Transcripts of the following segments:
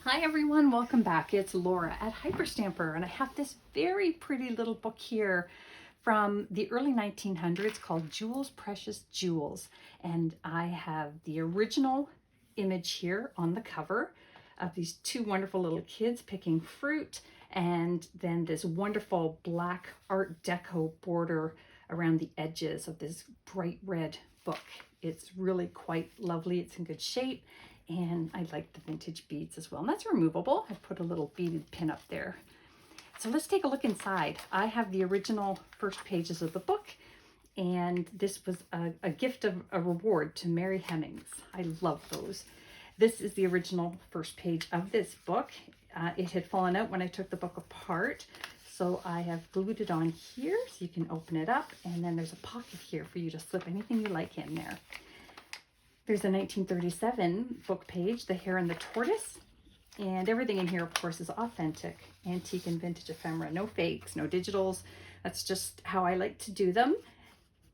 Hi everyone, welcome back. It's Laura at Hyperstamper, and I have this very pretty little book here from the early 1900s called Jewels, Precious Jewels. And I have the original image here on the cover of these two wonderful little kids picking fruit, and then this wonderful black Art Deco border around the edges of this bright red book. It's really quite lovely. It's in good shape. And I like the vintage beads as well. And that's removable. I put a little beaded pin up there. So let's take a look inside. I have the original first pages of the book, and this was a gift of a reward to Mary Hemings. I love those. This is the original first page of this book. It had fallen out when I took the book apart, so I have glued it on here so you can open it up, and then there's a pocket here for you to slip anything you like in there. There's a 1937 book page, The Hare and the Tortoise, and everything in here, of course, is authentic, antique and vintage ephemera. No fakes, no digitals. That's just how I like to do them.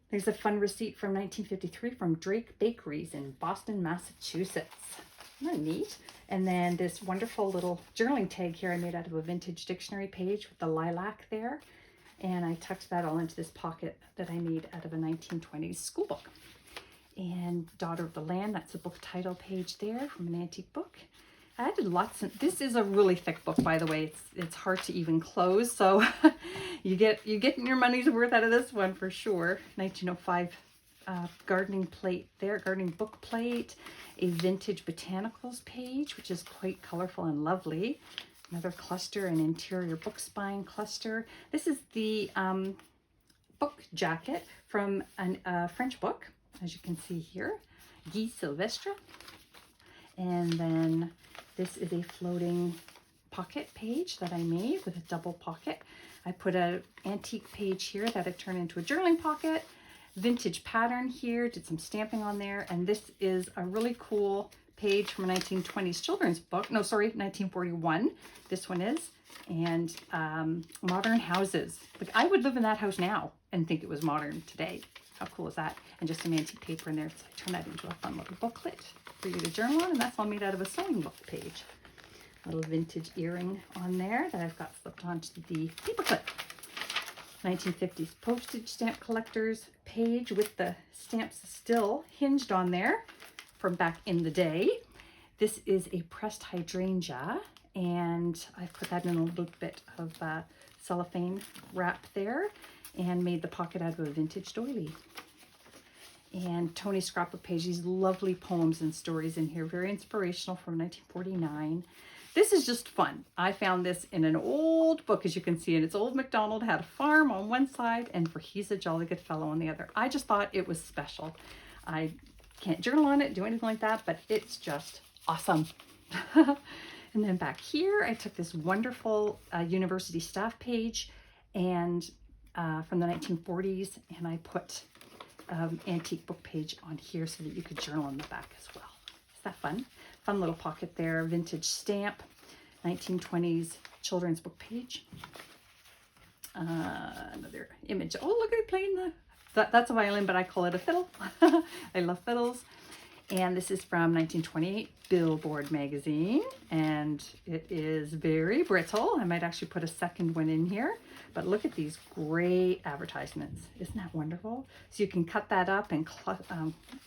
There's a fun receipt from 1953 from Drake Bakeries in Boston, Massachusetts. Isn't that neat? And then this wonderful little journaling tag here I made out of a vintage dictionary page with the lilac there. And I tucked that all into this pocket that I made out of a 1920s school book. And Daughter of the Land, that's a book title page there from an antique book. I added lots of, this is a really thick book, by the way. It's hard to even close, so you get your money's worth out of this one for sure. 1905 gardening plate there, gardening book plate, a vintage botanicals page, which is quite colorful and lovely. Another cluster, an interior book spine cluster. This is the book jacket from a French book, as you can see here, Guy Sylvestre. And then this is a floating pocket page that I made with a double pocket. I put an antique page here that I turned into a journaling pocket, vintage pattern here, did some stamping on there, and this is a really cool page from a 1920s children's book. No, sorry, 1941. This one is. And modern houses. Like, I would live in that house now and think it was modern today. How cool is that? And just some antique paper in there. So I turned that into a fun little booklet for you to journal on, and that's all made out of a sewing book page. A little vintage earring on there that I've got slipped onto the paper clip. 1950s postage stamp collector's page with the stamps still hinged on there from back in the day. This is a pressed hydrangea, and I put that in a little bit of cellophane wrap there and made the pocket out of a vintage doily. And Tony's scrapbook page, these lovely poems and stories in here, very inspirational, from 1949. This is just fun. I found this in an old book, as you can see, and it's Old MacDonald had a farm on one side and For He's a Jolly Good Fellow on the other. I just thought it was special. I can't journal on it, do anything like that, but it's just awesome. And then back here, I took this wonderful university staff page and from the 1940s, and I put antique book page on here so that you could journal on the back as well. Is that fun? Fun little pocket there, vintage stamp, 1920s children's book page. Another image. Oh, look at it playing that's a violin, but I call it a fiddle. I love fiddles. And this is from 1928 Billboard magazine, and it is very brittle. I might actually put a second one in here, but look at these great advertisements. Isn't that wonderful? So you can cut that up and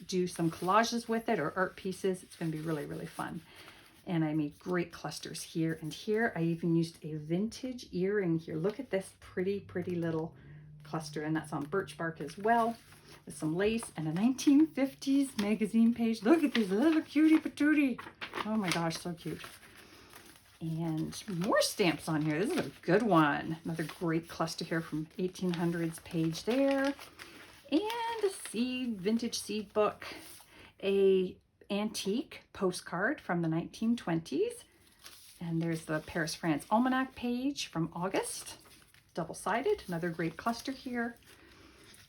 do some collages with it or art pieces. It's going to be really, really fun. And I made great clusters here and here. I even used a vintage earring here. Look at this pretty, pretty little cluster, and that's on birch bark as well, with some lace and a 1950s magazine page. Look at this little cutie patootie. Oh my gosh, so cute. And more stamps on here. This is a good one. Another great cluster here from 1800s page there. And a vintage seed book. A antique postcard from the 1920s. And there's the Paris, France Almanac page from August. Double-sided. Another great cluster here.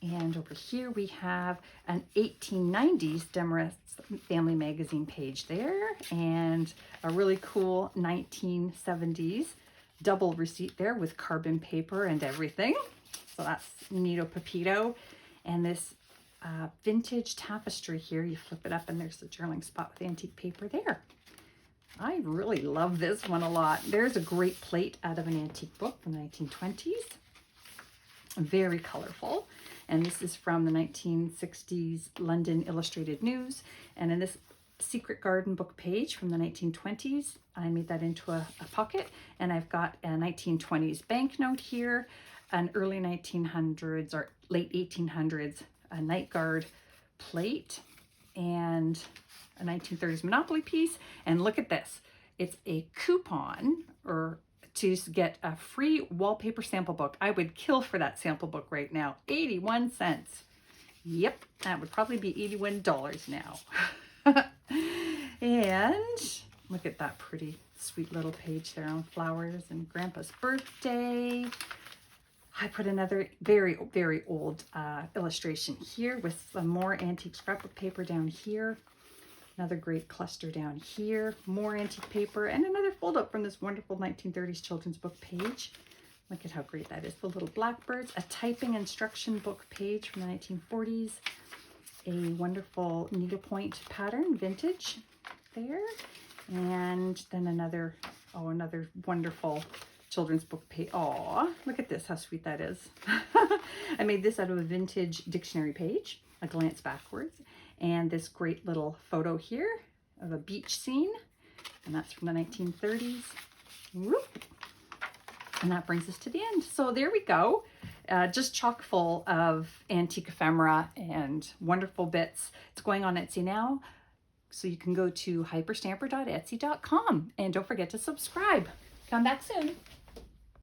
And over here we have an 1890s Demarest Family Magazine page there, and a really cool 1970s double receipt there with carbon paper and everything. So that's Nito Pepito. And this vintage tapestry here, you flip it up and there's the journaling spot with antique paper there. I really love this one a lot. There's a great plate out of an antique book from the 1920s. Very colorful. And this is from the 1960s London Illustrated News. And in this Secret Garden book page from the 1920s, I made that into a pocket. And I've got a 1920s banknote here, an early 1900s or late 1800s a night guard plate, and a 1930s Monopoly piece. And look at this. It's a coupon or to get a free wallpaper sample book. I would kill for that sample book right now. 81 cents. Yep, that would probably be $81 now. And look at that pretty sweet little page there on flowers and Grandpa's birthday. I put another very, very old illustration here with some more antique scrapbook paper down here. Another great cluster down here, more antique paper, and another fold up from this wonderful 1930s children's book page. Look at how great that is. The little blackbirds, a typing instruction book page from the 1940s, a wonderful needlepoint pattern, vintage there, and then another wonderful children's book page. Aw, look at this, how sweet that is. I made this out of a vintage dictionary page, a glance backwards, and this great little photo here of a beach scene, and that's from the 1930s. Whoop. And that brings us to the end. So there we go. Just chock full of antique ephemera and wonderful bits. It's going on Etsy now, so you can go to hyperstamper.etsy.com, and don't forget to subscribe. Come back soon.